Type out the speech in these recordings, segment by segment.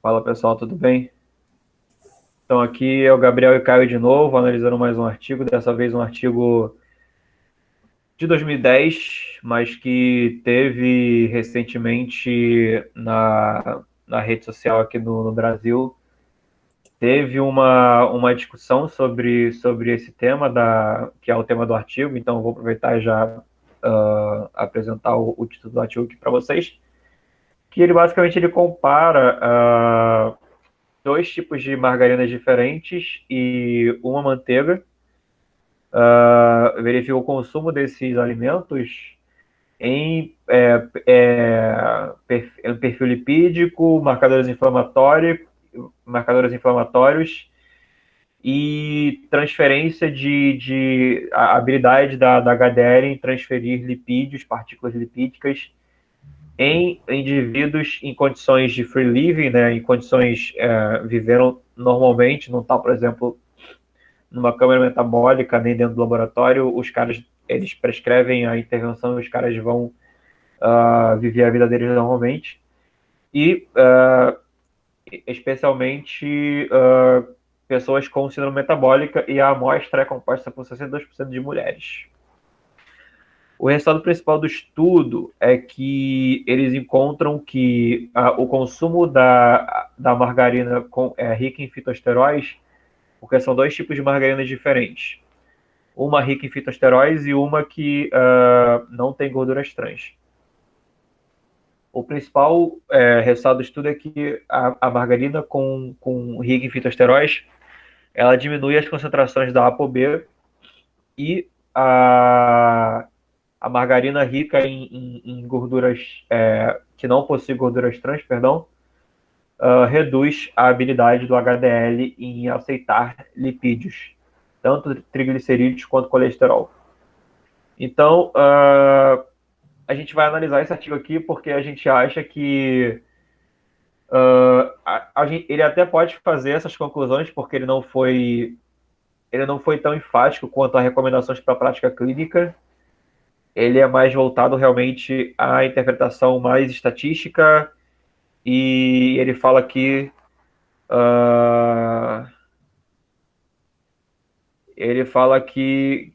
Fala pessoal, tudo bem? Então aqui é o Gabriel e o Caio de novo, analisando mais um artigo, dessa vez um artigo de 2010, mas que teve recentemente na rede social aqui no Brasil. Teve uma discussão sobre esse tema, que é o tema do artigo, então eu vou aproveitar e já apresentar o título do artigo aqui para vocês, que ele basicamente ele compara dois tipos de margarinas diferentes e uma manteiga, verifica o consumo desses alimentos em perfil lipídico, marcadores inflamatórios e transferência de a habilidade da HDL em transferir lipídios, partículas lipídicas, em indivíduos em condições de free living, né, em condições vivendo normalmente, não está, por exemplo, numa câmara metabólica, nem dentro do laboratório, os caras eles prescrevem a intervenção e os caras vão viver a vida deles normalmente. E especialmente pessoas com síndrome metabólica, e a amostra é composta por 62% de mulheres. O resultado principal do estudo é que eles encontram que o consumo da margarina rica em fitosteróis, porque são dois tipos de margarinas diferentes. Uma rica em fitosteróis e uma que não tem gorduras trans. O principal resultado do estudo é que a margarina com rica em fitosteróis, ela diminui as concentrações da ApoB, e a margarina rica em gorduras que não possui gorduras trans, perdão, reduz a habilidade do HDL em aceitar lipídios, tanto triglicerídeos quanto colesterol. Então, a gente vai analisar esse artigo aqui porque a gente acha que ele até pode fazer essas conclusões porque ele não foi tão enfático quanto a recomendações para a prática clínica. Ele é mais voltado realmente à interpretação mais estatística, e ele fala que uh,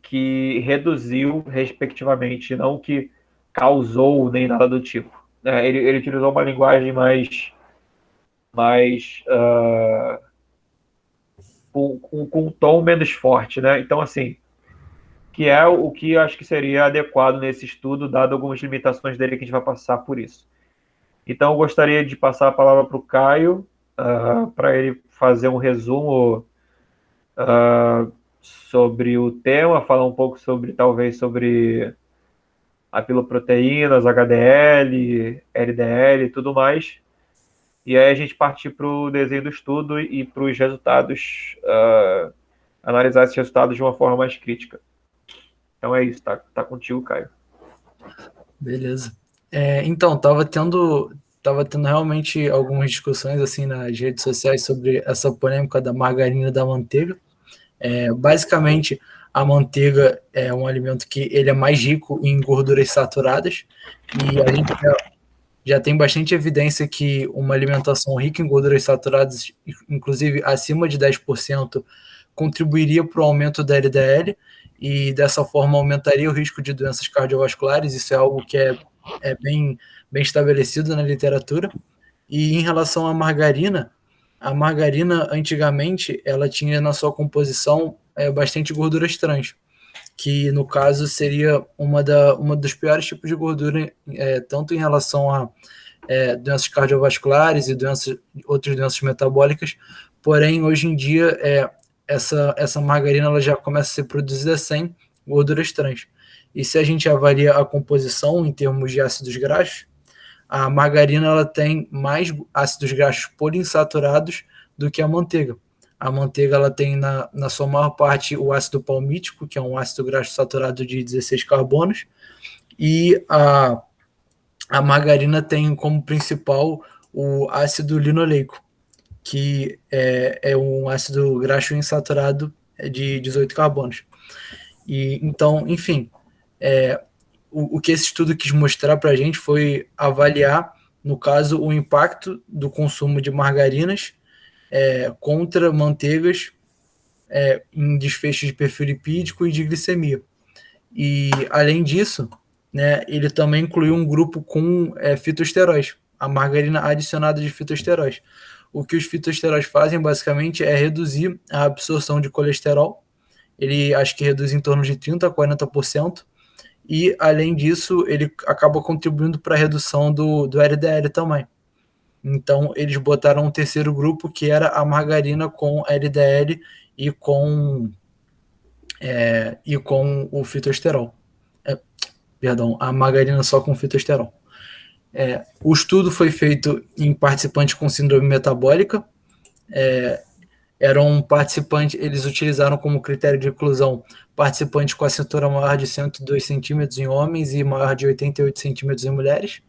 que reduziu, respectivamente, não que causou nem nada do tipo. Ele utilizou uma linguagem mais com um tom menos forte, né? Então, assim, que é o que eu acho que seria adequado nesse estudo, dado algumas limitações dele, que a gente vai passar por isso. Então, eu gostaria de passar a palavra para o Caio, para ele fazer um resumo sobre o tema, falar um pouco talvez, sobre a piloproteínas, HDL, LDL e tudo mais. E aí a gente partir para o desenho do estudo e para os resultados, analisar esses resultados de uma forma mais crítica. Então é isso, tá contigo, Caio. Beleza. Então, tava tendo realmente algumas discussões assim nas redes sociais sobre essa polêmica da margarina e da manteiga. Basicamente, a manteiga é um alimento que ele é mais rico em gorduras saturadas, e a gente já tem bastante evidência que uma alimentação rica em gorduras saturadas, inclusive acima de 10%, contribuiria para o aumento da LDL e dessa forma aumentaria o risco de doenças cardiovasculares. Isso é algo que é bem estabelecido na literatura. E em relação à margarina, a margarina antigamente ela tinha na sua composição bastante gorduras trans, que no caso seria uma dos piores tipos de gordura, tanto em relação a doenças cardiovasculares e outras doenças metabólicas. Porém, hoje em dia, essa margarina ela já começa a ser produzida sem gorduras trans. E se a gente avalia a composição em termos de ácidos graxos, a margarina ela tem mais ácidos graxos poliinsaturados do que a manteiga. A manteiga ela tem na sua maior parte o ácido palmítico, que é um ácido graxo saturado de 16 carbonos, e a margarina tem como principal o ácido linoleico, que é um ácido graxo insaturado de 18 carbonos. E então, enfim, o que esse estudo quis mostrar para a gente foi avaliar no caso, o impacto do consumo de margarinas contra manteigas em desfechos de perfil lipídico e de glicemia. E, além disso, né, ele também incluiu um grupo com fitoesteróis, a margarina adicionada de fitoesteróis. O que os fitoesteróis fazem, basicamente, é reduzir a absorção de colesterol. Ele acho que reduz em torno de 30% a 40%. E, além disso, ele acaba contribuindo para a redução do LDL também. Então, eles botaram um terceiro grupo, que era a margarina com LDL e com o fitoesterol. Perdão, a margarina só com fitoesterol. O estudo foi feito em participantes com síndrome metabólica. Eram participantes, eles utilizaram como critério de inclusão participantes com a cintura maior de 102 centímetros em homens e maior de 88 centímetros em mulheres.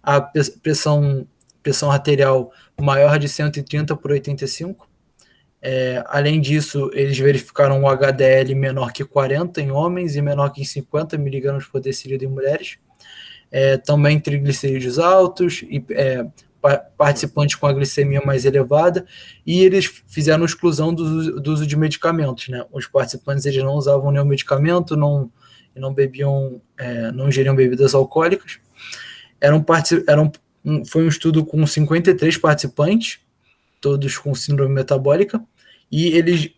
A pressão arterial maior de 130 por 85. Além disso, eles verificaram o HDL menor que 40 em homens e menor que 50 miligramas por decilitro em mulheres. Também triglicerídeos altos e participantes com a glicemia mais elevada, e eles fizeram exclusão do uso de medicamentos, né? Os participantes eles não usavam nenhum medicamento, não bebiam, não ingeriam bebidas alcoólicas. Foi um estudo com 53 participantes, todos com síndrome metabólica, e eles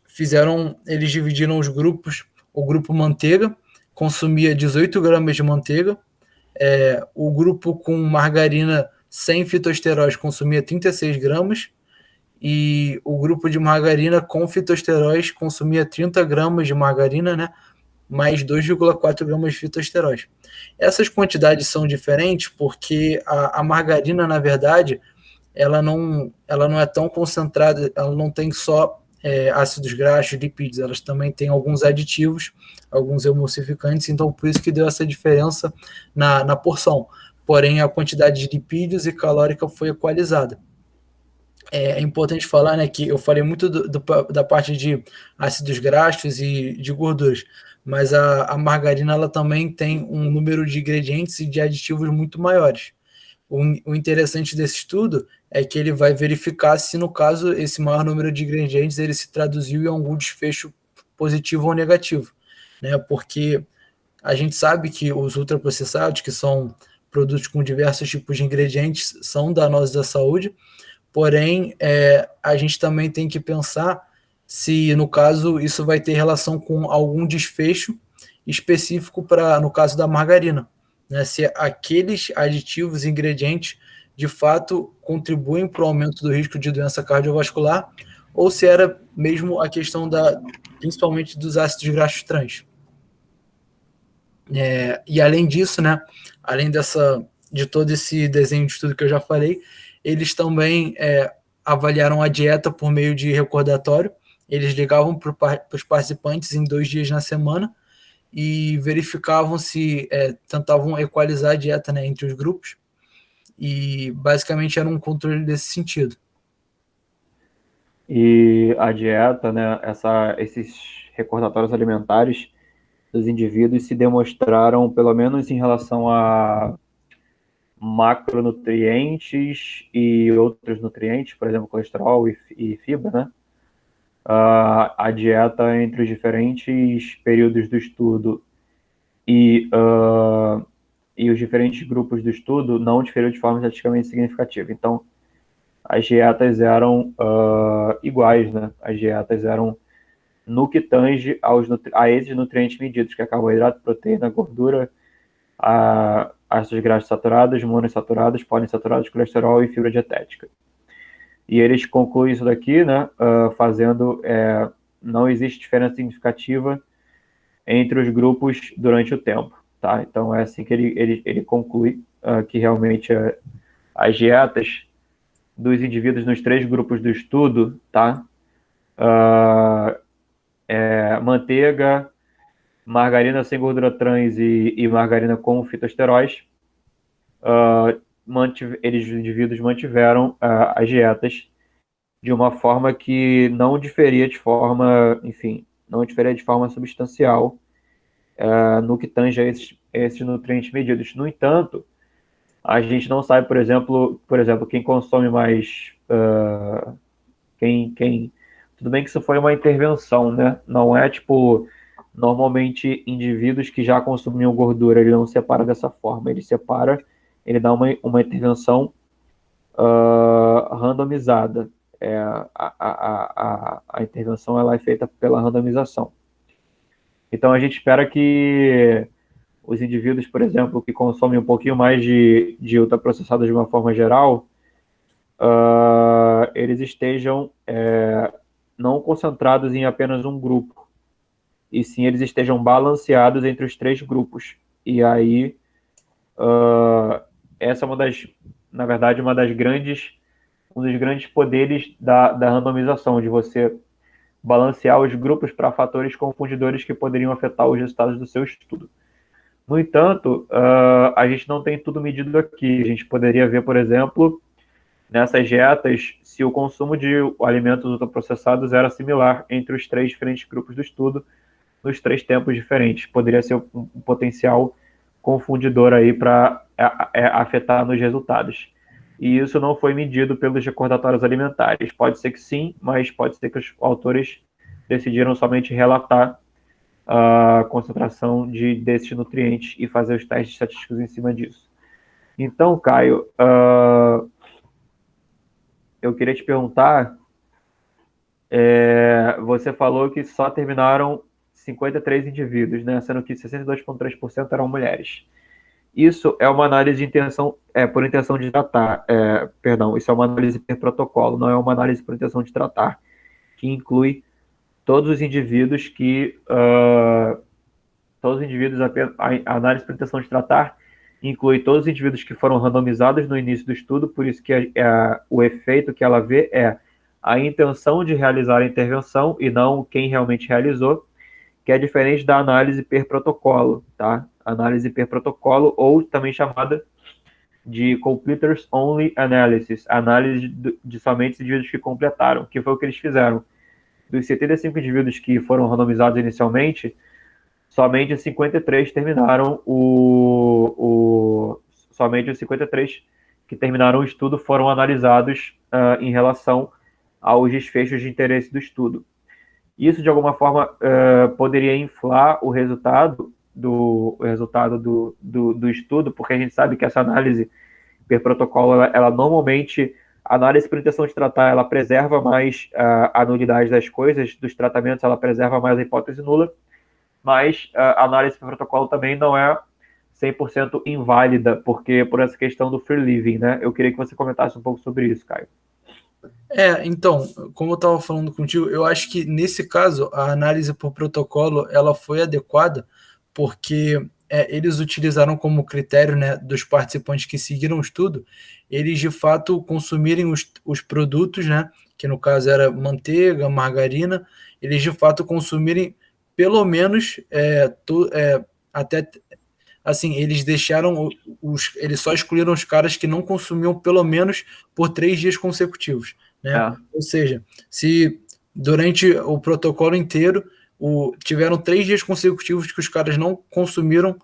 dividiram os grupos. O grupo manteiga consumia 18 gramas de manteiga, o grupo com margarina sem fitoesteróis consumia 36 gramas, e o grupo de margarina com fitoesteróis consumia 30 gramas de margarina, né, mais 2,4 gramas de fitoesteróis. Essas quantidades são diferentes porque a margarina, na verdade, ela não é tão concentrada, ela não tem só ácidos graxos, lipídios, elas também têm alguns aditivos, alguns emulsificantes, então por isso que deu essa diferença na porção. Porém, a quantidade de lipídios e calórica foi equalizada. É importante falar, né, que eu falei muito da parte de ácidos graxos e de gorduras, mas a margarina ela também tem um número de ingredientes e de aditivos muito maiores. O interessante desse estudo é que ele vai verificar se, no caso, esse maior número de ingredientes ele se traduziu em algum desfecho positivo ou negativo, né? Porque a gente sabe que os ultraprocessados, que são produtos com diversos tipos de ingredientes, são danosos à saúde, porém, a gente também tem que pensar se, no caso, isso vai ter relação com algum desfecho específico no caso da margarina, né? Se aqueles aditivos e ingredientes de fato contribuem para o aumento do risco de doença cardiovascular, ou se era mesmo a questão principalmente dos ácidos graxos trans. E além disso, né, além de todo esse desenho de estudo que eu já falei, eles também avaliaram a dieta por meio de recordatório. Eles ligavam para os participantes em 2 dias na semana e verificavam se tentavam equalizar a dieta, né, entre os grupos, e basicamente era um controle desse sentido. E a dieta, né, esses recordatórios alimentares dos indivíduos se demonstraram, pelo menos em relação a macronutrientes e outros nutrientes, por exemplo, colesterol e fibra, né? A dieta entre os diferentes períodos do estudo e os diferentes grupos do estudo não diferiu de forma estatisticamente significativa. Então, as dietas eram iguais, né? As dietas eram no que tange a esses nutrientes medidos, que é carboidrato, proteína, gordura, ácidos graxos saturados, monoinsaturados, poliinsaturados, colesterol e fibra dietética. E eles concluem isso daqui, né, não existe diferença significativa entre os grupos durante o tempo, tá? Então é assim que ele conclui que realmente as dietas dos indivíduos nos 3 grupos do estudo, tá? Manteiga, margarina sem gordura trans e margarina com fitoesteróis, os indivíduos mantiveram as dietas de uma forma que não diferia de forma substancial no que tange a esses nutrientes medidos. No entanto, A gente não sabe, por exemplo, quem consome mais, tudo bem que isso foi uma intervenção, né? Não é tipo, normalmente indivíduos que já consumiam gordura, ele não separa dessa forma, ele separa, ele dá uma intervenção randomizada. A intervenção ela é feita pela randomização. Então a gente espera que os indivíduos, por exemplo, que consomem um pouquinho mais de ultraprocessados de uma forma geral, eles estejam não concentrados em apenas um grupo, e sim eles estejam balanceados entre os três grupos. E aí, essa é na verdade, um dos grandes poderes da randomização, de você balancear os grupos para fatores confundidores que poderiam afetar os resultados do seu estudo. No entanto, a gente não tem tudo medido aqui. A gente poderia ver, por exemplo, nessas dietas, se o consumo de alimentos ultraprocessados era similar entre os três diferentes grupos do estudo, nos três tempos diferentes. Poderia ser um potencial confundidor aí para afetar nos resultados. E isso não foi medido pelos recordatórios alimentares. Pode ser que sim, mas pode ser que os autores decidiram somente relatar a concentração desses nutrientes e fazer os testes estatísticos em cima disso. Então, Caio, eu queria te perguntar, você falou que só terminaram 53 indivíduos, né, sendo que 62,3% eram mulheres. Isso é uma análise de intenção, por intenção de tratar, perdão, isso é uma análise por protocolo, não é uma análise por intenção de tratar, que inclui todos os indivíduos a análise por intenção de tratar inclui todos os indivíduos que foram randomizados no início do estudo, por isso que o efeito que ela vê é a intenção de realizar a intervenção e não quem realmente realizou, que é diferente da análise per protocolo, tá? Análise per protocolo, ou também chamada de completers only analysis, análise de somente indivíduos que completaram, que foi o que eles fizeram. Dos 75 indivíduos que foram randomizados inicialmente, somente 53 terminaram somente os 53 que terminaram o estudo foram analisados em relação aos desfechos de interesse do estudo. Isso, de alguma forma, poderia inflar o resultado do estudo, porque a gente sabe que essa análise per protocolo, ela normalmente, a análise por intenção de tratar, ela preserva mais a nulidade das coisas, dos tratamentos, ela preserva mais a hipótese nula, mas a análise por protocolo também não é 100% inválida, porque por essa questão do free living, né? Eu queria que você comentasse um pouco sobre isso, Caio. Então, como eu estava falando contigo, eu acho que nesse caso a análise por protocolo ela foi adequada porque eles utilizaram como critério, né, dos participantes que seguiram o estudo, eles de fato consumirem os produtos, né, que no caso era manteiga, margarina, eles de fato consumirem pelo menos até assim, eles deixaram eles só excluíram os caras que não consumiam pelo menos por 3 dias consecutivos, né? Ou seja, se durante o protocolo inteiro tiveram 3 dias consecutivos que os caras não consumiram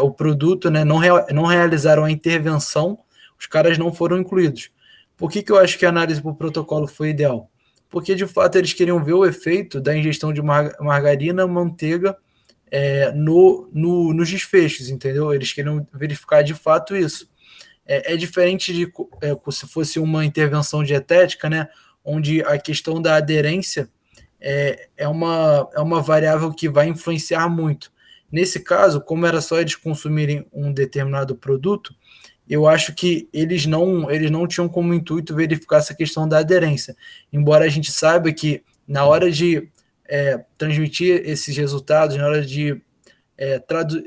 o produto, né? Não realizaram a intervenção, os caras não foram incluídos. Por que eu acho que a análise por protocolo foi ideal? Porque de fato eles queriam ver o efeito da ingestão de margarina, manteiga nos desfechos, entendeu? Eles queriam verificar de fato isso. É diferente de se fosse uma intervenção dietética, né? Onde a questão da aderência é uma variável que vai influenciar muito. Nesse caso, como era só eles consumirem um determinado produto, eu acho que eles não tinham como intuito verificar essa questão da aderência. Embora a gente saiba que na hora de transmitir esses resultados, na hora de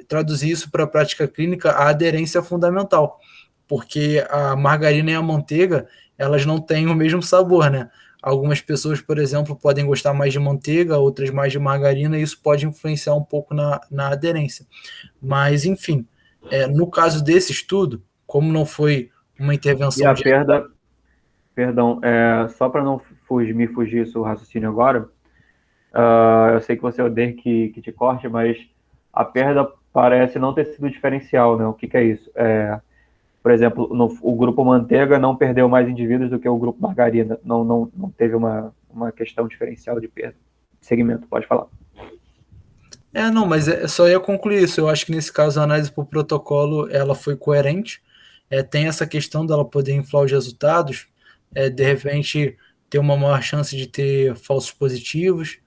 traduzir isso para a prática clínica, a aderência é fundamental, porque a margarina e a manteiga, elas não têm o mesmo sabor, né? Algumas pessoas, por exemplo, podem gostar mais de manteiga, outras mais de margarina, e isso pode influenciar um pouco na aderência. Mas, enfim, no caso desse estudo, como não foi uma intervenção... E a perda, perdão, só para não me fugir o raciocínio agora, eu sei que você odeia que te corte, mas a perda parece não ter sido diferencial, né? O que é isso? Por exemplo, o grupo manteiga não perdeu mais indivíduos do que o grupo margarina. Não teve uma questão diferencial de perda. Segmento, pode falar. Não, mas só ia concluir isso. Eu acho que nesse caso a análise por protocolo ela foi coerente. Tem essa questão dela poder inflar os resultados, de repente ter uma maior chance de ter falsos positivos.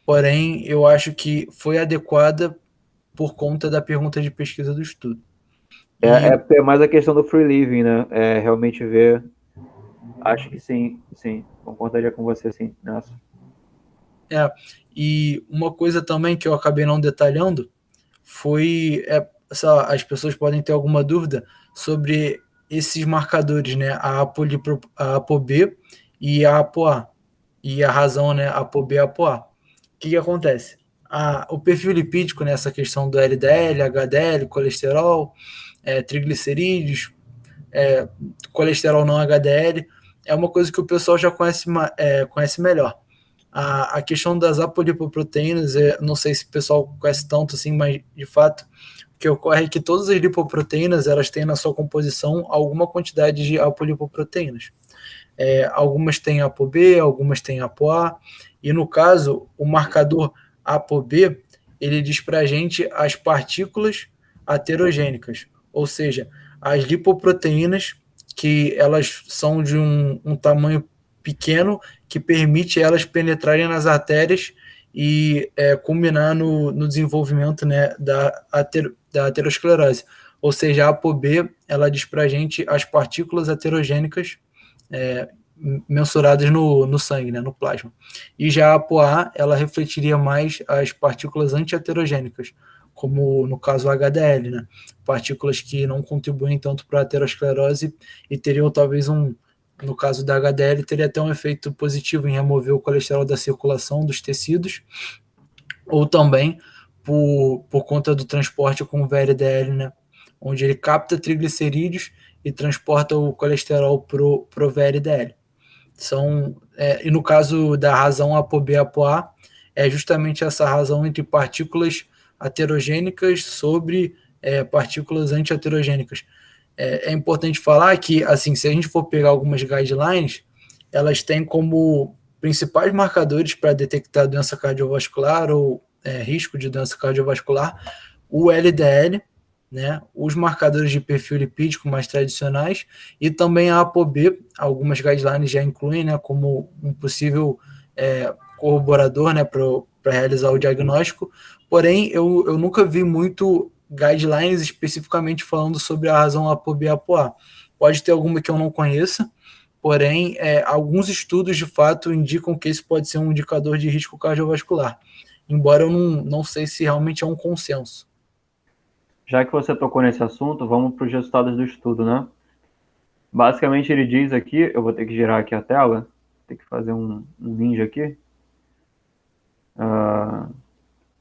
Porém, eu acho que foi adequada por conta da pergunta de pesquisa do estudo. É mais a questão do free living, né? É realmente ver. Acho que sim. Concordaria com você, sim. Nossa. E uma coisa também que eu acabei não detalhando foi, as pessoas podem ter alguma dúvida sobre esses marcadores, né? A ApoB e a ApoA. E a razão, né? ApoB e ApoA. O que acontece? O perfil lipídico, nessa questão do LDL, HDL, colesterol, triglicerídeos, colesterol não HDL, é uma coisa que o pessoal já conhece melhor. A questão das apolipoproteínas, não sei se o pessoal conhece tanto assim, mas de fato, o que ocorre é que todas as lipoproteínas elas têm na sua composição alguma quantidade de apolipoproteínas. Algumas têm ApoB, algumas têm ApoA, e no caso, o marcador ApoB, ele diz para a gente as partículas aterogênicas, ou seja, as lipoproteínas que elas são de um tamanho pequeno que permite elas penetrarem nas artérias e culminar no desenvolvimento, né, da aterosclerose. Ou seja, a ApoB, ela diz para a gente as partículas aterogênicas mensuradas no sangue, né, no plasma. E já a ApoA, ela refletiria mais as partículas antiaterogênicas, como no caso o HDL, né, partículas que não contribuem tanto para a aterosclerose e teriam talvez no caso da HDL, teria até um efeito positivo em remover o colesterol da circulação dos tecidos, ou também por conta do transporte com o VLDL, né, onde ele capta triglicerídeos e transporta o colesterol pro VLDL. E no caso da razão ApoB-ApoA, é justamente essa razão entre partículas aterogênicas sobre partículas antiaterogênicas. É importante falar que, assim, se a gente for pegar algumas guidelines, elas têm como principais marcadores para detectar doença cardiovascular ou risco de doença cardiovascular o LDL, né, os marcadores de perfil lipídico mais tradicionais e também a ApoB. Algumas guidelines já incluem, né, como um possível corroborador, né, para realizar o diagnóstico. Porém, eu nunca vi muito guidelines especificamente falando sobre a razão ApoB-ApoA. Pode ter alguma que eu não conheça, porém, alguns estudos de fato indicam que esse pode ser um indicador de risco cardiovascular, embora eu não sei se realmente é um consenso. Já que você tocou nesse assunto, vamos para os resultados do estudo, né? Basicamente, ele diz aqui, eu vou ter que girar aqui a tela, ter que fazer um ninja aqui.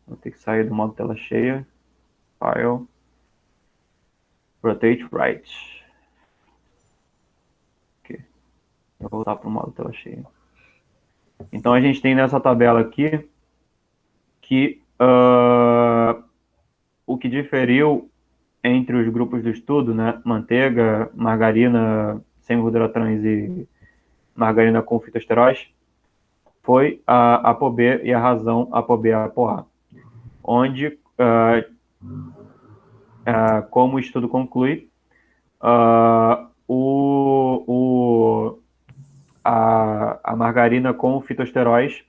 Vou ter que sair do modo tela cheia. File. Rotate right. Ok. Vou voltar para o modo tela cheia. Então, a gente tem nessa tabela aqui que o que diferiu entre os grupos do estudo, né, manteiga, margarina sem gordura trans e margarina com fitosteróis, foi a ApoB e a razão ApoB-ApoA, onde, como o estudo conclui, a margarina com fitosteróis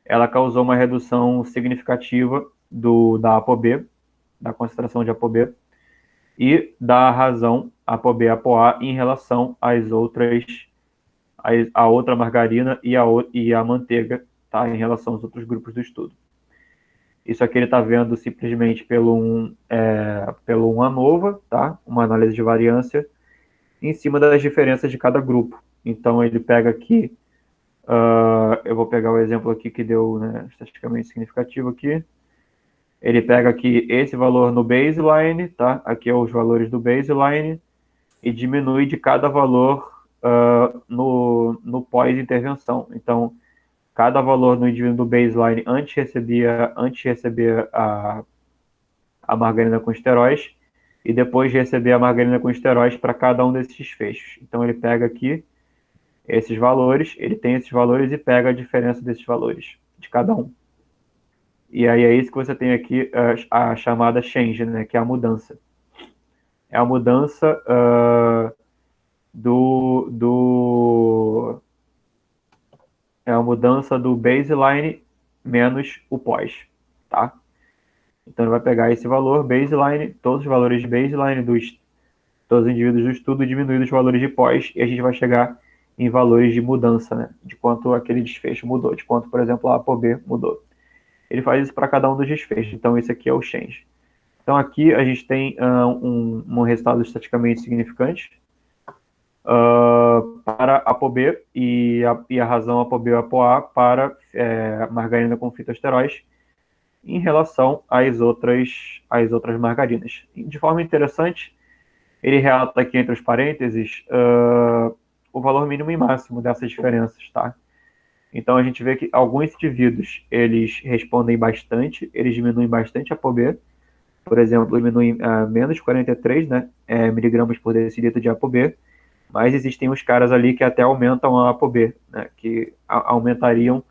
ela causou uma redução significativa da ApoB, da concentração de ApoB, e da razão ApoB-ApoA em relação às outras, a outra margarina e a manteiga, tá, em relação aos outros grupos do estudo. Isso aqui ele está vendo simplesmente pelo um ANOVA, tá, uma análise de variância, em cima das diferenças de cada grupo. Então ele pega aqui, eu vou pegar o exemplo aqui que deu, né, estatisticamente significativo aqui. Ele pega aqui esse valor no baseline, tá? Aqui é os valores do baseline, e diminui de cada valor no pós-intervenção. Então, cada valor no indivíduo do baseline antes de receber a margarina com esteróis, e depois receber a margarina com esteróis para cada um desses desfechos. Então ele pega aqui esses valores, ele tem esses valores e pega a diferença desses valores de cada um. E aí é isso que você tem aqui, a chamada change, né, que é a mudança. É a mudança é a mudança do baseline menos o pós, tá? Então ele vai pegar esse valor baseline, todos os valores de baseline dos todos os indivíduos do estudo diminuídos os valores de pós e a gente vai chegar em valores de mudança, né? De quanto aquele desfecho mudou, de quanto, por exemplo, a A por B mudou. Ele faz isso para cada um dos desfechos. Então esse aqui é o change. Então aqui a gente tem um resultado estatisticamente significante para A por B e a razão A por B ou A por A para margarina com fitosteróis em relação às outras margarinas. De forma interessante, ele relata aqui entre os parênteses o valor mínimo e máximo dessas diferenças, tá? Então a gente vê que alguns indivíduos eles respondem bastante, eles diminuem bastante a ApoB, por exemplo, diminuem menos 43, né, miligramas por decilitro de ApoB, mas existem uns caras ali que até aumentam a ApoB, né, que aumentariam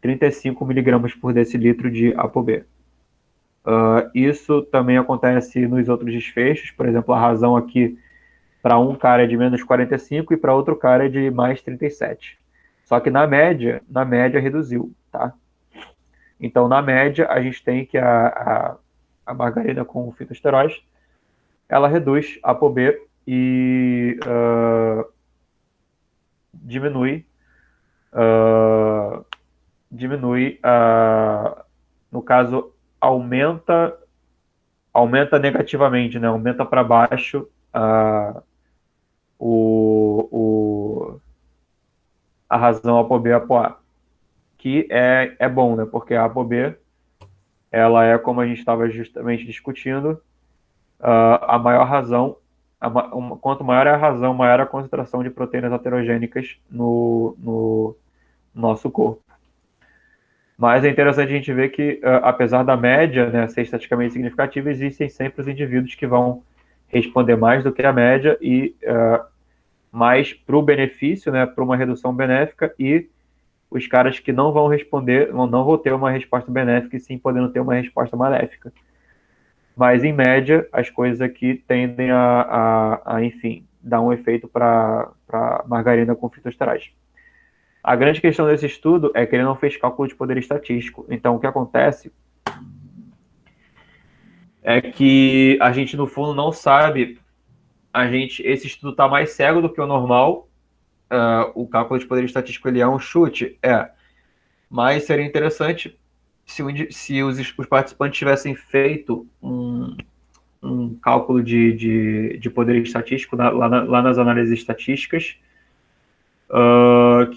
35 miligramas por decilitro de ApoB. Isso também acontece nos outros desfechos, por exemplo, a razão aqui para um cara é de menos 45 e para outro cara é de mais 37. Só que na média reduziu, tá? Então, na média, a gente tem que a margarina com fitosteróis, ela reduz a ApoB e diminui, no caso, aumenta negativamente, né? Aumenta para baixo a razão ApoB e ApoA, que é bom, né? Porque a ApoB, ela é, como a gente estava justamente discutindo, a maior razão, quanto maior é a razão, maior a concentração de proteínas aterogênicas no nosso corpo. Mas é interessante a gente ver que, apesar da média, né, ser estatisticamente significativa, existem sempre os indivíduos que vão responder mais do que a média e mais para o benefício, né, para uma redução benéfica, e os caras que não vão responder, não vão ter uma resposta benéfica e sim podendo ter uma resposta maléfica. Mas, em média, as coisas aqui tendem enfim, dar um efeito para margarina com fitosteróis. A grande questão desse estudo é que ele não fez cálculo de poder estatístico. Então, o que acontece é que a gente, no fundo, não sabe. Esse estudo está mais cego do que o normal. O cálculo de poder estatístico ele é um chute, mas seria interessante se os participantes tivessem feito um cálculo de poder estatístico lá nas análises estatísticas,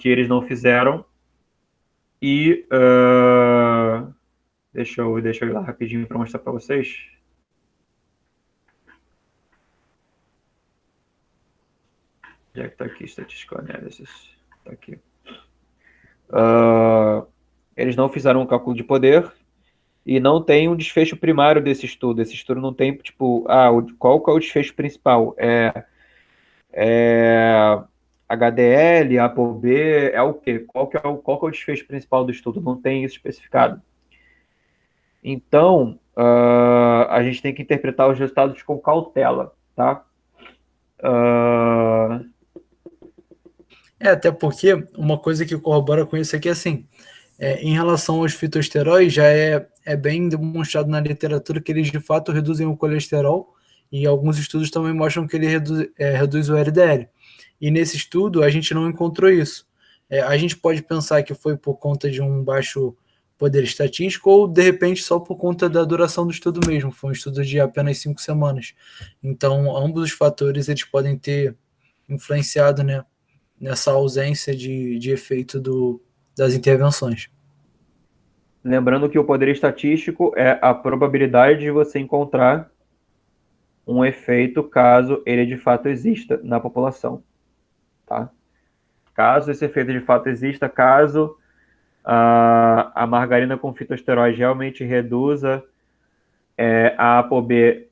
que eles não fizeram. E deixa eu ir lá rapidinho para mostrar para vocês. Onde é que está aqui? Statistical Analysis. Está aqui. Eles não fizeram um cálculo de poder e não tem um desfecho primário desse estudo. Esse estudo não tem, tipo, qual que é o desfecho principal? HDL, ApoB, é o quê? Qual que é o desfecho principal do estudo? Não tem isso especificado. Então, a gente tem que interpretar os resultados com cautela, tá? Até porque uma coisa que corrobora com isso aqui é assim, em relação aos fitosteróis, já é bem demonstrado na literatura que eles de fato reduzem o colesterol, e alguns estudos também mostram que ele reduz o LDL. E nesse estudo a gente não encontrou isso. A gente pode pensar que foi por conta de um baixo poder estatístico ou de repente só por conta da duração do estudo mesmo. Foi um estudo de apenas 5 semanas. Então ambos os fatores eles podem ter influenciado, né, nessa ausência de efeito das intervenções. Lembrando que o poder estatístico é a probabilidade de você encontrar um efeito caso ele de fato exista na população, tá? Caso esse efeito de fato exista, caso a margarina com fitosteróis realmente reduza a ApoB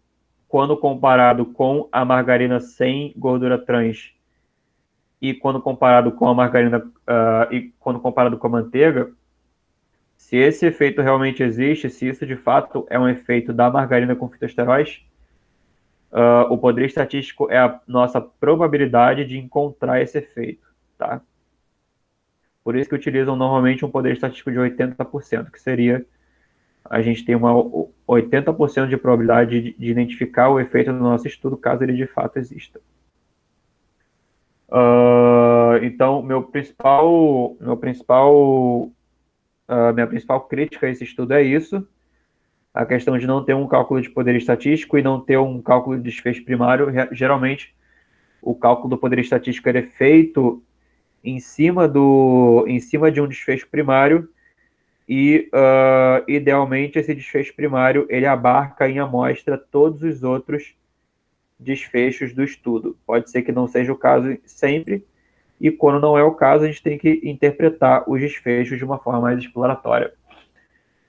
quando comparado com a margarina sem gordura trans e quando comparado com a margarina e quando comparado com a manteiga, se esse efeito realmente existe, se isso de fato é um efeito da margarina com fitosteróis, o poder estatístico é a nossa probabilidade de encontrar esse efeito, tá? Por isso que utilizam normalmente um poder estatístico de 80%, que seria a gente tem uma 80% de probabilidade de identificar o efeito do nosso estudo, caso ele de fato exista. Então, minha principal crítica a esse estudo é isso, a questão de não ter um cálculo de poder estatístico e não ter um cálculo de desfecho primário. Geralmente, o cálculo do poder estatístico é feito em cima de um desfecho primário e, idealmente, esse desfecho primário ele abarca em amostra todos os outros desfechos do estudo. Pode ser que não seja o caso sempre, e quando não é o caso, a gente tem que interpretar os desfechos de uma forma mais exploratória,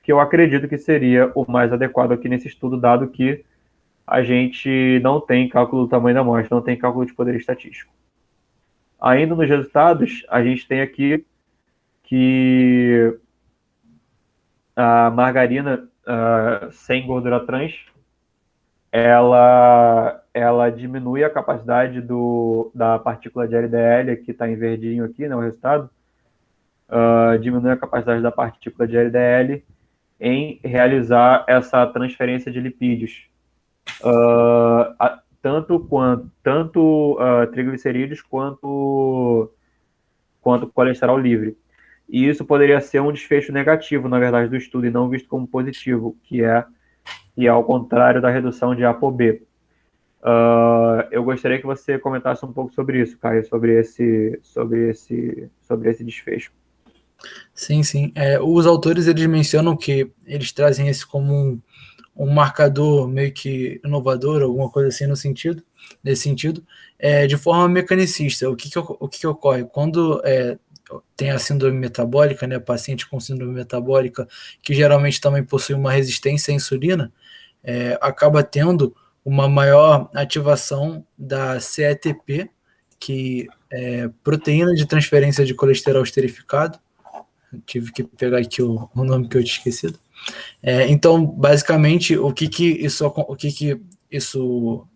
que eu acredito que seria o mais adequado aqui nesse estudo, dado que a gente não tem cálculo do tamanho da amostra, não tem cálculo de poder estatístico. Ainda nos resultados, a gente tem aqui que a margarina sem gordura trans, ela diminui a capacidade da partícula de LDL, que está em verdinho aqui, né, o resultado, diminui a capacidade da partícula de LDL em realizar essa transferência de lipídios, tanto triglicerídeos quanto colesterol livre. E isso poderia ser um desfecho negativo, na verdade, do estudo, e não visto como positivo, que é ao contrário da redução de ApoB. Eu gostaria que você comentasse um pouco sobre isso, Caio, sobre esse desfecho. Sim. Os autores eles mencionam que eles trazem esse como um marcador meio que inovador, alguma coisa assim nesse sentido, de forma mecanicista. O que ocorre? Quando tem a síndrome metabólica, né, paciente com síndrome metabólica, que geralmente também possui uma resistência à insulina, acaba tendo uma maior ativação da CETP, que é proteína de transferência de colesterol esterificado. Tive que pegar aqui o nome que eu tinha esquecido. Então, basicamente, o que isso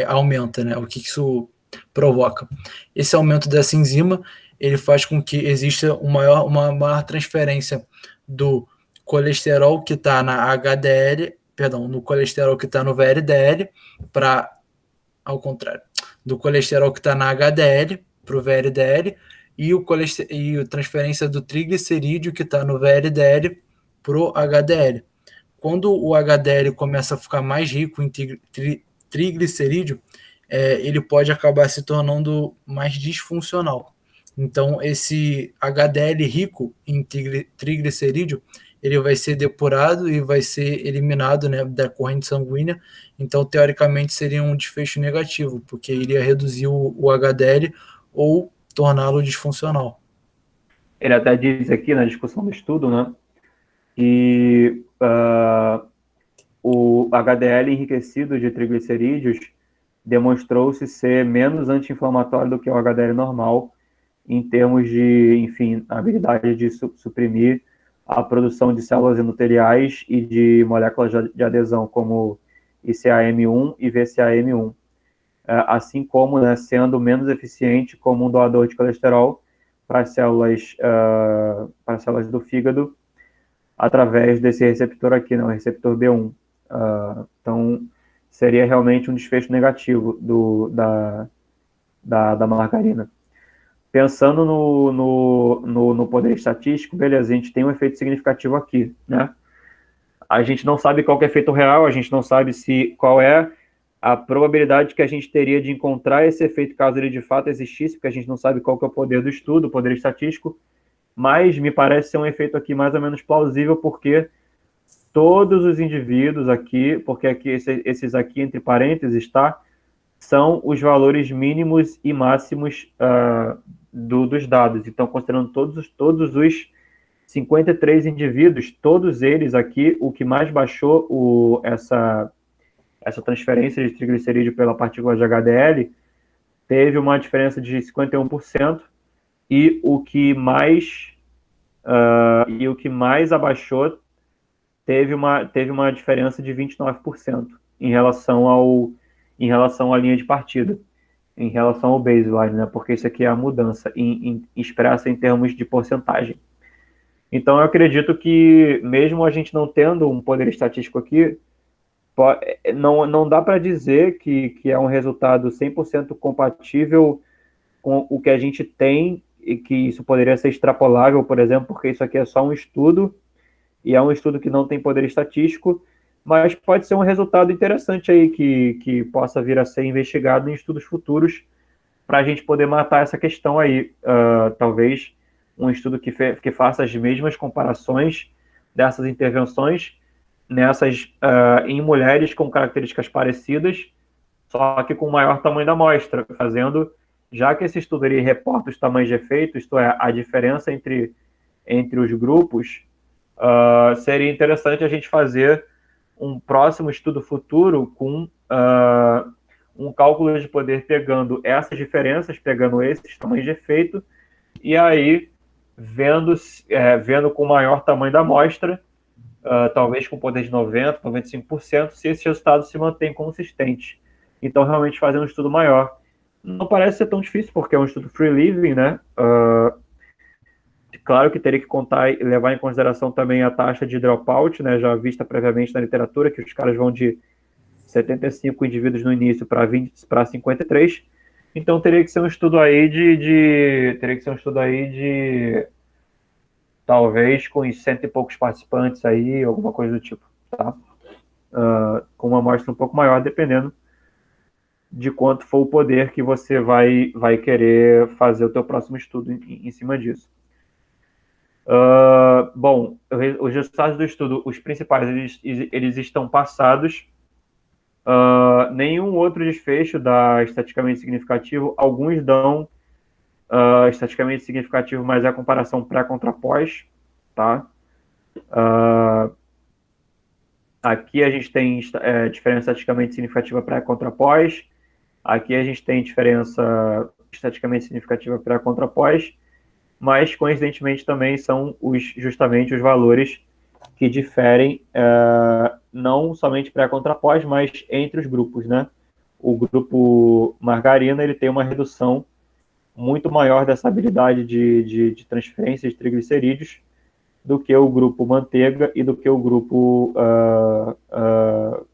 aumenta, né? O que isso provoca? Esse aumento dessa enzima, ele faz com que exista uma maior transferência do colesterol que está na HDL, no colesterol que está no VLDL, ao contrário, do colesterol que está na HDL para o VLDL, e a transferência do triglicerídeo que está no VLDL para o HDL. Quando o HDL começa a ficar mais rico em triglicerídeo, ele pode acabar se tornando mais disfuncional. Então, esse HDL rico em triglicerídeo, ele vai ser depurado e vai ser eliminado, né, da corrente sanguínea. Então, teoricamente, seria um desfecho negativo, porque iria reduzir o HDL ou torná-lo disfuncional. Ele até diz aqui na discussão do estudo, né, que o HDL enriquecido de triglicerídeos demonstrou-se ser menos anti-inflamatório do que o HDL normal, em termos de, enfim, habilidade de suprimir a produção de células endoteliais e de moléculas de adesão, como ICAM1 e VCAM1, assim como, né, sendo menos eficiente como um doador de colesterol para as células do fígado, através desse receptor aqui, né, o receptor B1. Então, seria realmente um desfecho negativo da margarina. Pensando no poder estatístico, beleza, a gente tem um efeito significativo aqui, né? A gente não sabe qual que é o efeito real, a gente não sabe qual é a probabilidade que a gente teria de encontrar esse efeito caso ele de fato existisse, porque a gente não sabe qual que é o poder do estudo, o poder estatístico, mas me parece ser um efeito aqui mais ou menos plausível, porque todos os indivíduos aqui, porque aqui esses aqui entre parênteses, tá? São os valores mínimos e máximos dos dados. Então, considerando todos os 53 indivíduos, todos eles aqui, o que mais baixou essa essa transferência de triglicerídeo pela partícula de HDL, teve uma diferença de 51%, e o que mais abaixou teve uma diferença de 29% em relação à linha de partida, em relação ao baseline, né? Porque isso aqui é a mudança expressa em termos de porcentagem. Então, eu acredito que, mesmo a gente não tendo um poder estatístico aqui, não dá para dizer que é um resultado 100% compatível com o que a gente tem, e que isso poderia ser extrapolável, por exemplo, porque isso aqui é só um estudo, e é um estudo que não tem poder estatístico, mas pode ser um resultado interessante aí que possa vir a ser investigado em estudos futuros, para a gente poder matar essa questão aí. Talvez um estudo que faça as mesmas comparações dessas intervenções em mulheres com características parecidas, só que com maior tamanho da amostra, já que esse estudo ele reporta os tamanhos de efeito, isto é, a diferença entre os grupos, seria interessante a gente fazer um próximo estudo futuro com um cálculo de poder pegando essas diferenças, pegando esses tamanhos de efeito, e aí vendo com o maior tamanho da amostra, talvez com poder de 90%, 95%, se esse resultado se mantém consistente. Então, realmente fazer um estudo maior. Não parece ser tão difícil, porque é um estudo free living, né? Claro que teria que contar e levar em consideração também a taxa de dropout, né? Já vista previamente na literatura, que os caras vão de 75 indivíduos no início para 53. Então, teria que ser um estudo aí de talvez com uns 100 e poucos participantes aí, alguma coisa do tipo, tá? Com uma amostra um pouco maior, dependendo de quanto for o poder que você vai querer fazer o teu próximo estudo em cima disso. Bom, os resultados do estudo, os principais, eles estão passados. Nenhum outro desfecho dá estatisticamente significativo. Alguns dão estatisticamente significativo, mas é a comparação pré contra pós, tá? Aqui a gente tem diferença estatisticamente significativa pré contra pós. Aqui a gente tem diferença estatisticamente significativa pré contra pós, mas coincidentemente também são justamente os valores que diferem não somente pré contra pós, mas entre os grupos, né? O grupo margarina ele tem uma redução muito maior dessa habilidade de transferência de triglicerídeos do que o grupo manteiga e do que o grupo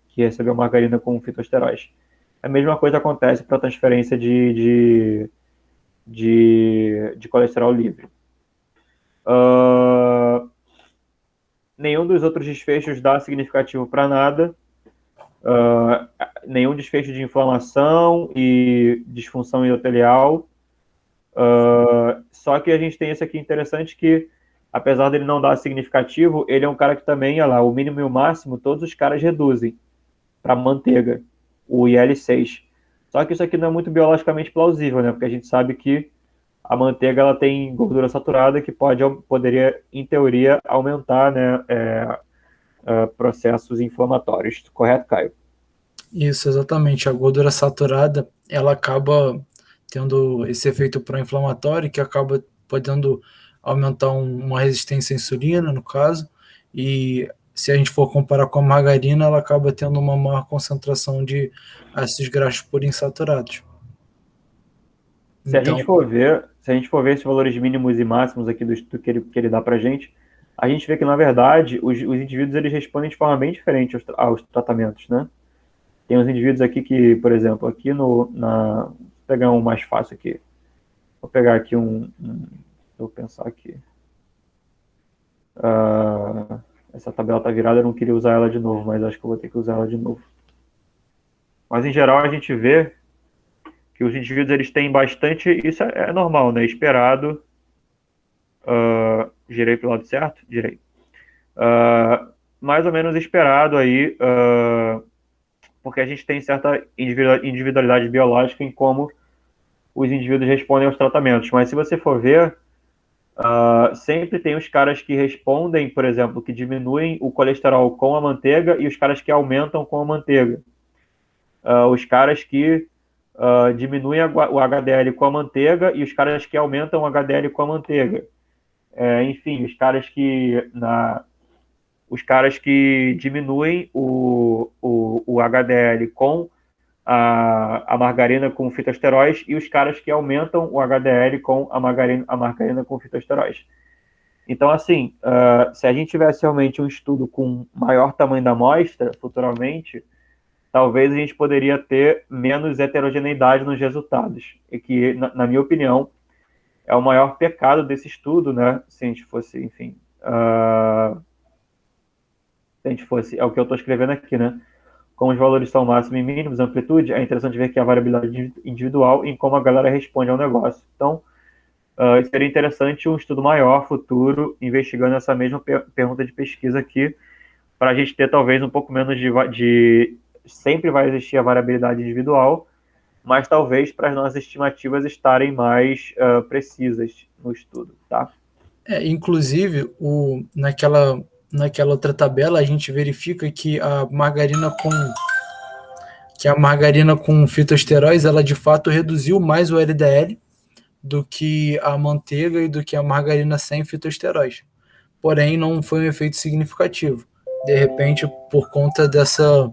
que recebeu margarina com fitosteróis. A mesma coisa acontece para a transferência de colesterol livre. Nenhum dos outros desfechos dá significativo para nada. Nenhum desfecho de inflamação e disfunção endotelial. Só que a gente tem esse aqui interessante que, apesar dele não dar significativo, ele é um cara que também, olha lá, o mínimo e o máximo, todos os caras reduzem para manteiga, o IL-6. Só que isso aqui não é muito biologicamente plausível, né? Porque a gente sabe que a manteiga ela tem gordura saturada que poderia, em teoria, aumentar, né, processos inflamatórios. Correto, Caio? Isso, exatamente. A gordura saturada, ela acaba tendo esse efeito pró-inflamatório que acaba podendo aumentar uma resistência à insulina, no caso, e se a gente for comparar com a margarina, ela acaba tendo uma maior concentração de ácidos graxos poliinsaturados. Se a gente for ver esses valores mínimos e máximos aqui do estudo que ele dá para a gente vê que, na verdade, os indivíduos eles respondem de forma bem diferente aos tratamentos, né? Tem uns indivíduos aqui que, por exemplo, aqui vou pegar um mais fácil aqui. Vou pegar aqui vou pensar aqui. Essa tabela tá virada, eu não queria usar ela de novo, mas acho que eu vou ter que usar ela de novo. Mas, em geral, a gente vê que os indivíduos eles têm bastante... Isso é normal, né? Esperado. Girei para o lado certo? Girei. Mais ou menos esperado aí, porque a gente tem certa individualidade biológica em como os indivíduos respondem aos tratamentos. Mas se você for ver, sempre tem os caras que respondem, por exemplo, que diminuem o colesterol com a manteiga e os caras que aumentam com a manteiga. os caras que diminuem o HDL com a manteiga e os caras que aumentam o HDL com a manteiga. Enfim, os caras que diminuem o HDL com a margarina com fitosteróis e os caras que aumentam o HDL com a margarina com fitosteróis. Então, assim, se a gente tivesse realmente um estudo com maior tamanho da amostra, futuramente, talvez a gente poderia ter menos heterogeneidade nos resultados. E que, na minha opinião, é o maior pecado desse estudo, né? Se a gente fosse, enfim... se a gente fosse... É o que eu estou escrevendo aqui, né? Como os valores são máximos e mínimos, amplitude, é interessante ver que a variabilidade individual em como a galera responde ao negócio. Então, seria interessante um estudo maior, futuro, investigando essa mesma pergunta de pesquisa aqui, para a gente ter talvez um pouco menos de... Sempre vai existir a variabilidade individual, mas talvez para as nossas estimativas estarem mais precisas no estudo, tá? Inclusive, naquela outra tabela, a gente verifica que a margarina com fitosteróis, ela de fato reduziu mais o LDL do que a manteiga e do que a margarina sem fitosteróis. Porém, não foi um efeito significativo. De repente, por conta dessa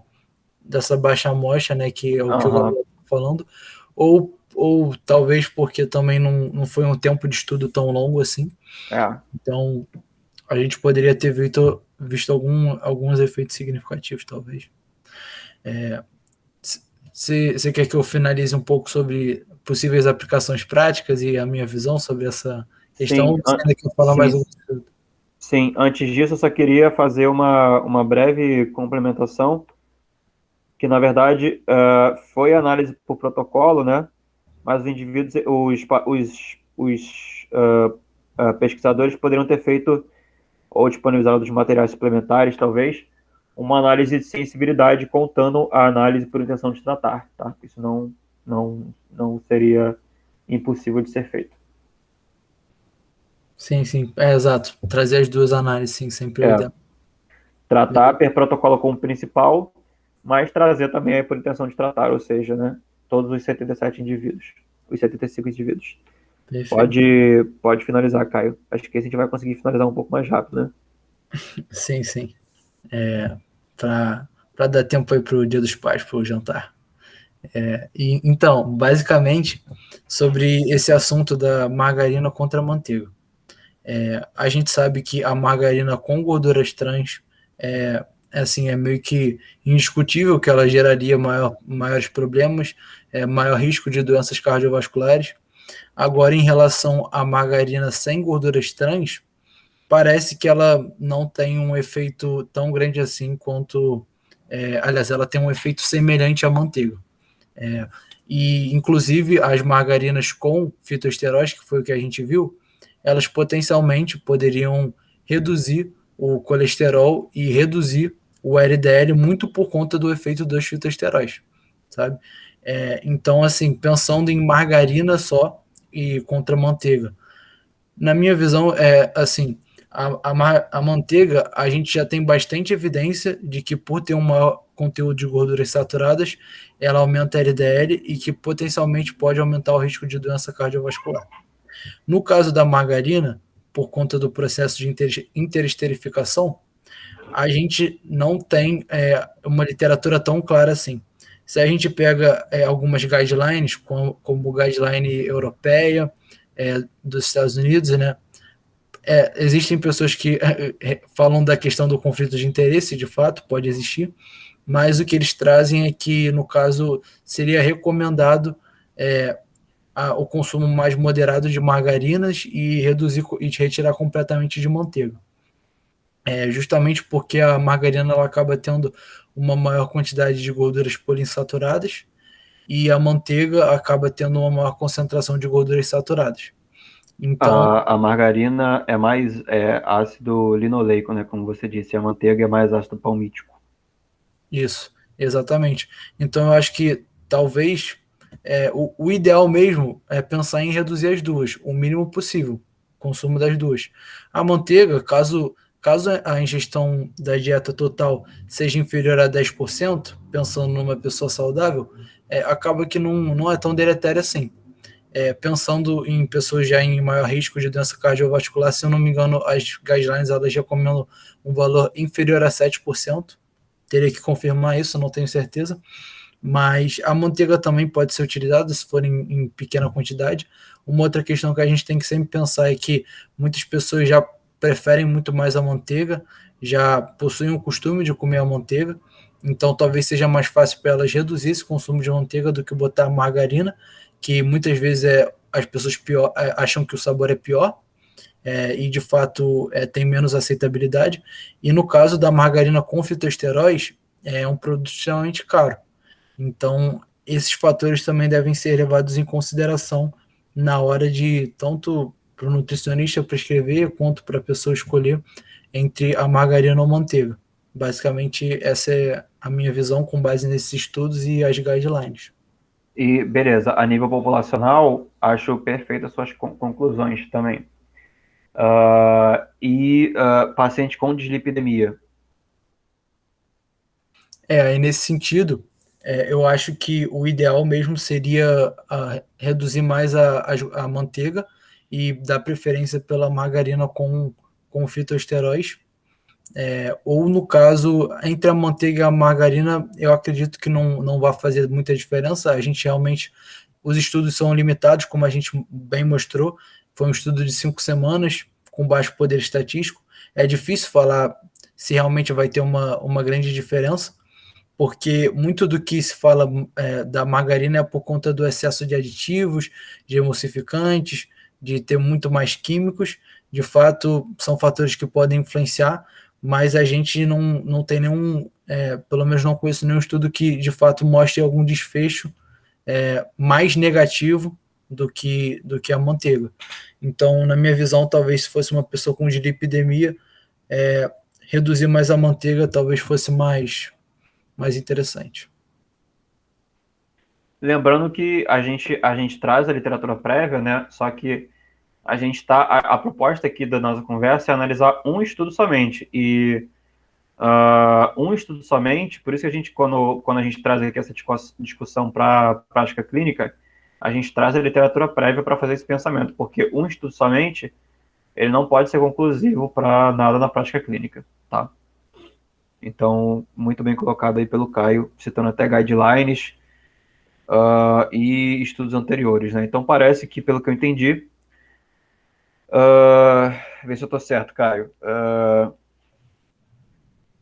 baixa amostra, né, que é o que eu estou falando, ou talvez porque também não foi um tempo de estudo tão longo assim. Então, a gente poderia ter visto alguns efeitos significativos, talvez. Você quer que eu finalize um pouco sobre possíveis aplicações práticas e a minha visão sobre essa questão? Sim, você ainda quer falar mais alguma coisa? Sim, antes disso, eu só queria fazer uma breve complementação, que na verdade foi análise por protocolo, né? Mas os indivíduos, os pesquisadores poderiam ter feito, ou disponibilizado os materiais suplementares, talvez, uma análise de sensibilidade contando a análise por intenção de tratar, tá? Isso não seria impossível de ser feito. Sim, exato. Trazer as duas análises, sim, sempre é ideal. Tratar per protocolo como principal, mas trazer também por intenção de tratar, ou seja, né, todos os 77 indivíduos, os 75 indivíduos. Pode finalizar, Caio. Acho que a gente vai conseguir finalizar um pouco mais rápido, né? Sim. Para dar tempo aí para o Dia dos Pais, para o jantar. Então, basicamente, sobre esse assunto da margarina contra a manteiga. A gente sabe que a margarina com gorduras trans é meio que indiscutível que ela geraria maiores problemas, maior risco de doenças cardiovasculares. Agora, em relação à margarina sem gorduras trans, parece que ela não tem um efeito tão grande assim quanto... aliás, ela tem um efeito semelhante à manteiga. E, inclusive, as margarinas com fitoesteróis, que foi o que a gente viu, elas potencialmente poderiam reduzir o colesterol e reduzir o LDL muito por conta do efeito dos fitoesteróis, sabe? Então, assim, pensando em margarina só e contra manteiga, na minha visão, assim, a manteiga, a gente já tem bastante evidência de que por ter um maior conteúdo de gorduras saturadas, ela aumenta a LDL e que potencialmente pode aumentar o risco de doença cardiovascular. No caso da margarina, por conta do processo de interesterificação, a gente não tem uma literatura tão clara assim. Se a gente pega algumas guidelines, como guideline europeia, dos Estados Unidos, né? Existem pessoas que falam da questão do conflito de interesse, de fato, pode existir, mas o que eles trazem é que, no caso, seria recomendado o consumo mais moderado de margarinas e reduzir e retirar completamente de manteiga. Justamente porque a margarina ela acaba tendo uma maior quantidade de gorduras poliinsaturadas e a manteiga acaba tendo uma maior concentração de gorduras saturadas. Então, a margarina é mais ácido linoleico, né? Como você disse, a manteiga é mais ácido palmítico. Isso, exatamente. Então eu acho que talvez o ideal mesmo é pensar em reduzir as duas, o mínimo possível, o consumo das duas. A manteiga, caso caso a ingestão da dieta total seja inferior a 10%, pensando numa pessoa saudável, acaba que não é tão deletério assim. Pensando em pessoas já em maior risco de doença cardiovascular, se eu não me engano, as guidelines elas recomendam um valor inferior a 7%. Teria que confirmar isso, não tenho certeza. Mas a manteiga também pode ser utilizada se for em pequena quantidade. Uma outra questão que a gente tem que sempre pensar é que muitas pessoas já preferem muito mais a manteiga, já possuem o costume de comer a manteiga, então talvez seja mais fácil para elas reduzir esse consumo de manteiga do que botar margarina, que muitas vezes as pessoas acham que o sabor é pior, e de fato tem menos aceitabilidade. E no caso da margarina com fitoesteróis, é um produto extremamente caro. Então, esses fatores também devem ser levados em consideração na hora de, tanto para o nutricionista prescrever, quanto para a pessoa escolher entre a margarina ou a manteiga. Basicamente, essa é a minha visão com base nesses estudos e as guidelines. E beleza, a nível populacional, acho perfeito as suas conclusões também. Paciente com dislipidemia. Aí nesse sentido, eu acho que o ideal mesmo seria reduzir mais a manteiga e dar preferência pela margarina com fitoesteróis. Ou no caso, entre a manteiga e a margarina, eu acredito que não vai fazer muita diferença. A gente realmente, os estudos são limitados, como a gente bem mostrou. Foi um estudo de 5 semanas, com baixo poder estatístico. É difícil falar se realmente vai ter uma grande diferença, porque muito do que se fala da margarina é por conta do excesso de aditivos, de emulsificantes, de ter muito mais químicos. De fato, são fatores que podem influenciar, mas a gente não tem nenhum, pelo menos não conheço nenhum estudo que de fato mostre algum desfecho mais negativo do que a manteiga. Então, na minha visão, talvez se fosse uma pessoa com dislipidemia, reduzir mais a manteiga talvez fosse mais interessante. Lembrando que a gente traz a literatura prévia, né? Só que a gente tá. A proposta aqui da nossa conversa é analisar um estudo somente. E um estudo somente, por isso que a gente, quando a gente traz aqui essa discussão para a prática clínica, a gente traz a literatura prévia para fazer esse pensamento, porque um estudo somente, ele não pode ser conclusivo para nada na prática clínica, tá? Então, muito bem colocado aí pelo Caio, citando até guidelines e estudos anteriores, né? Então, parece que, pelo que eu entendi, ver se eu estou certo, Caio.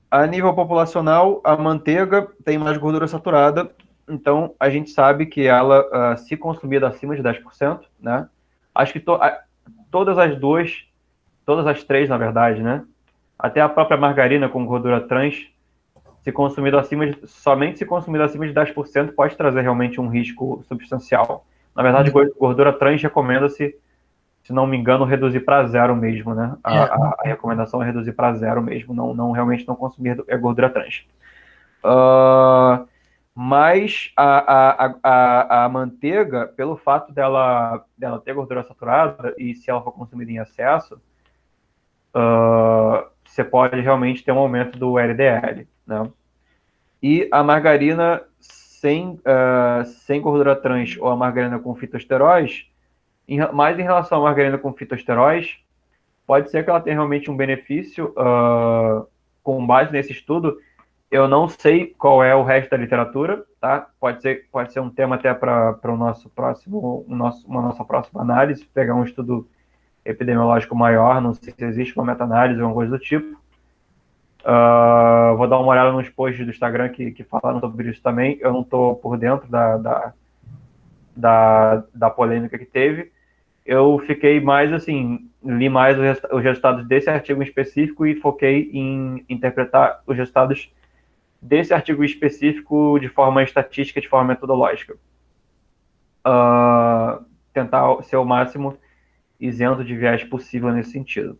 A nível populacional, a manteiga tem mais gordura saturada, então a gente sabe que ela, se consumida acima de 10%, né? Acho que todas as duas, todas as três, na verdade, né? Até a própria margarina com gordura trans, somente se consumido acima de 10%, pode trazer realmente um risco substancial. Na verdade, gordura trans recomenda-se, se não me engano, reduzir para zero mesmo, né? A recomendação é reduzir para zero mesmo, não realmente não consumir gordura trans. Mas a manteiga, pelo fato dela ter gordura saturada, e se ela for consumida em excesso, você pode realmente ter um aumento do LDL, né? E a margarina sem gordura trans ou a margarina com fitosteróis, mais em relação à margarina com fitosteróis, pode ser que ela tenha realmente um benefício com base nesse estudo. Eu não sei qual é o resto da literatura, tá? Pode ser um tema até para uma nossa próxima análise, pegar um estudo epidemiológico maior, não sei se existe uma meta-análise ou alguma coisa do tipo. Vou dar uma olhada nos posts do Instagram que falaram sobre isso também. Eu não estou por dentro da polêmica que teve. Eu fiquei mais assim, li mais os resultados desse artigo em específico e foquei em interpretar os resultados desse artigo específico de forma estatística, de forma metodológica. Tentar ser o máximo isento de viés possível nesse sentido.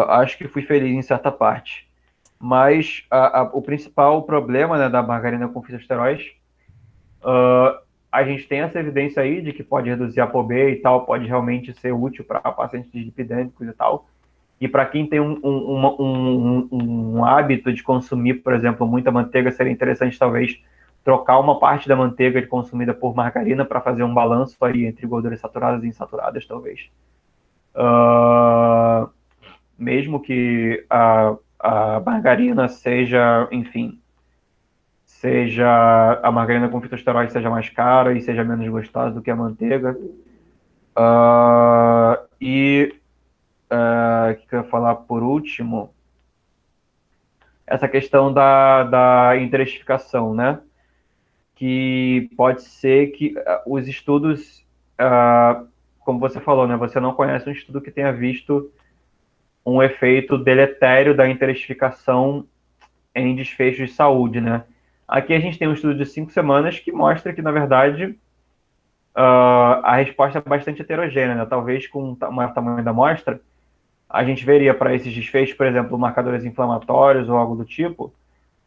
Acho que fui feliz em certa parte. Mas o principal problema, né, da margarina com fitosteróis, a gente tem essa evidência aí de que pode reduzir a ApoB e tal, pode realmente ser útil para pacientes dislipidêmicos e tal. E para quem tem um hábito de consumir, por exemplo, muita manteiga, seria interessante talvez trocar uma parte da manteiga consumida por margarina para fazer um balanço aí entre gorduras saturadas e insaturadas, talvez. Mesmo que a margarina seja, enfim, seja a margarina com fitosteróide seja mais cara e seja menos gostosa do que a manteiga. E o que eu ia falar por último? Essa questão da intensificação, né? Que pode ser que os estudos, como você falou, né? Você não conhece um estudo que tenha visto um efeito deletério da intensificação em desfechos de saúde, né? Aqui a gente tem um estudo de 5 semanas que mostra que, na verdade, a resposta é bastante heterogênea, né? Talvez com o maior tamanho da amostra, a gente veria para esses desfechos, por exemplo, marcadores inflamatórios ou algo do tipo,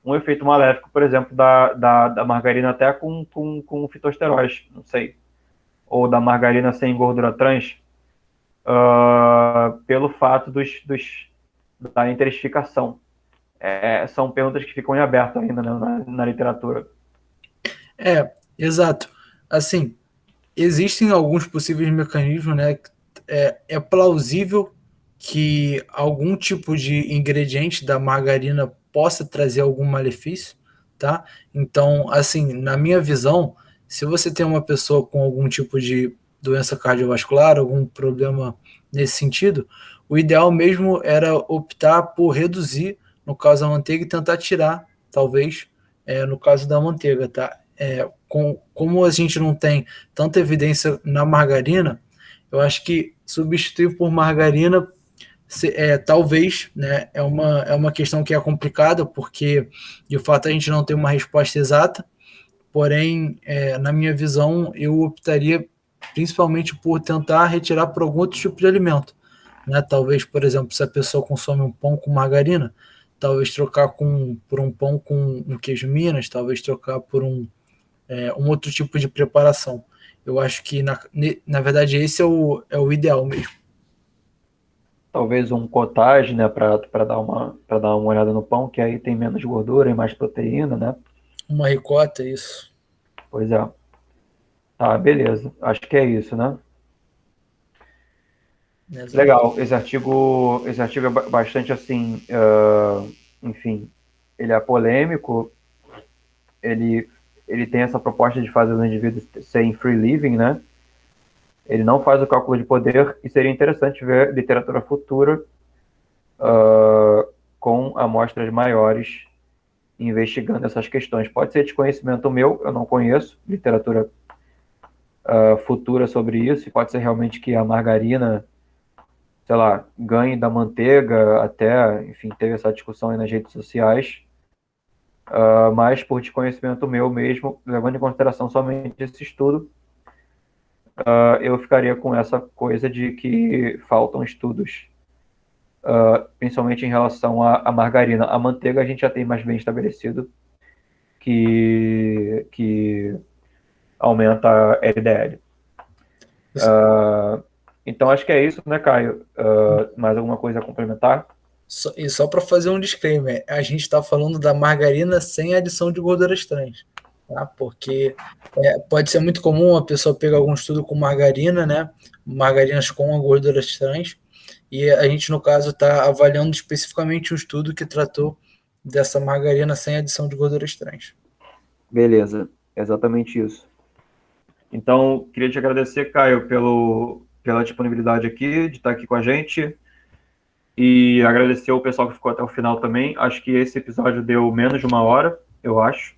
um efeito maléfico, por exemplo, da margarina até com fitosteróis, não sei, ou da margarina sem gordura trans, pelo fato da intensificação. São perguntas que ficam em aberto ainda, né, na literatura. Exato. Assim, existem alguns possíveis mecanismos, né? É plausível que algum tipo de ingrediente da margarina possa trazer algum malefício, tá? Então, assim, na minha visão, se você tem uma pessoa com algum tipo de doença cardiovascular, algum problema nesse sentido, o ideal mesmo era optar por reduzir, no caso, a manteiga e tentar tirar, talvez, no caso da manteiga, tá? Como a gente não tem tanta evidência na margarina, eu acho que substituir por margarina talvez, né, é uma questão que é complicada, porque de fato a gente não tem uma resposta exata, porém, na minha visão, eu optaria principalmente por tentar retirar por algum outro tipo de alimento. Né? Talvez, por exemplo, se a pessoa consome um pão com margarina, talvez trocar por um pão com um queijo Minas, talvez trocar por um outro tipo de preparação. Eu acho que, na verdade, esse é o ideal mesmo. Talvez um cottage, né, para dar uma olhada no pão, que aí tem menos gordura e mais proteína, né? Uma ricota, isso. Pois é. Tá, beleza. Acho que é isso, né? Exato. Legal. Esse artigo é bastante assim, enfim, ele é polêmico, ele tem essa proposta de fazer os indivíduos serem free living, né? Ele não faz o cálculo de poder e seria interessante ver literatura futura com amostras maiores investigando essas questões. Pode ser desconhecimento meu, eu não conheço literatura futura sobre isso, e pode ser realmente que a margarina, sei lá, ganhe da manteiga, até, enfim, teve essa discussão aí nas redes sociais, mas por desconhecimento meu mesmo, levando em consideração somente esse estudo, eu ficaria com essa coisa de que faltam estudos, principalmente em relação à margarina. A manteiga a gente já tem mais bem estabelecido que aumenta a LDL. Então acho que é isso, né, Caio? Mais alguma coisa a complementar? E só para fazer um disclaimer, a gente está falando da margarina sem adição de gorduras trans, tá? Porque pode ser muito comum a pessoa pegar algum estudo com margarina, né? Margarinas com gorduras trans, e a gente, no caso, está avaliando especificamente um estudo que tratou dessa margarina sem adição de gorduras trans. Beleza, exatamente isso. Então, queria te agradecer, Caio, pela disponibilidade aqui, de estar aqui com a gente. E agradecer ao pessoal que ficou até o final também. Acho que esse episódio deu menos de 1 hora, eu acho.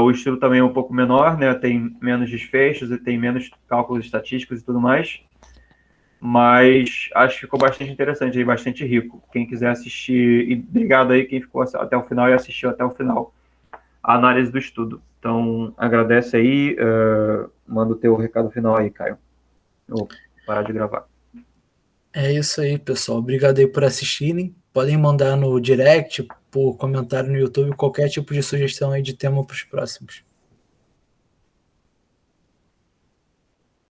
O estudo também é um pouco menor, né? Tem menos desfechos e tem menos cálculos estatísticos e tudo mais. Mas acho que ficou bastante interessante, bastante rico. Quem quiser assistir, e obrigado aí quem ficou até o final e assistiu até o final a análise do estudo. Então, agradece aí, manda o teu recado final aí, Caio. Eu vou parar de gravar. É isso aí, pessoal. Obrigado aí por assistirem. Podem mandar no direct, por comentário no YouTube, qualquer tipo de sugestão aí de tema para os próximos.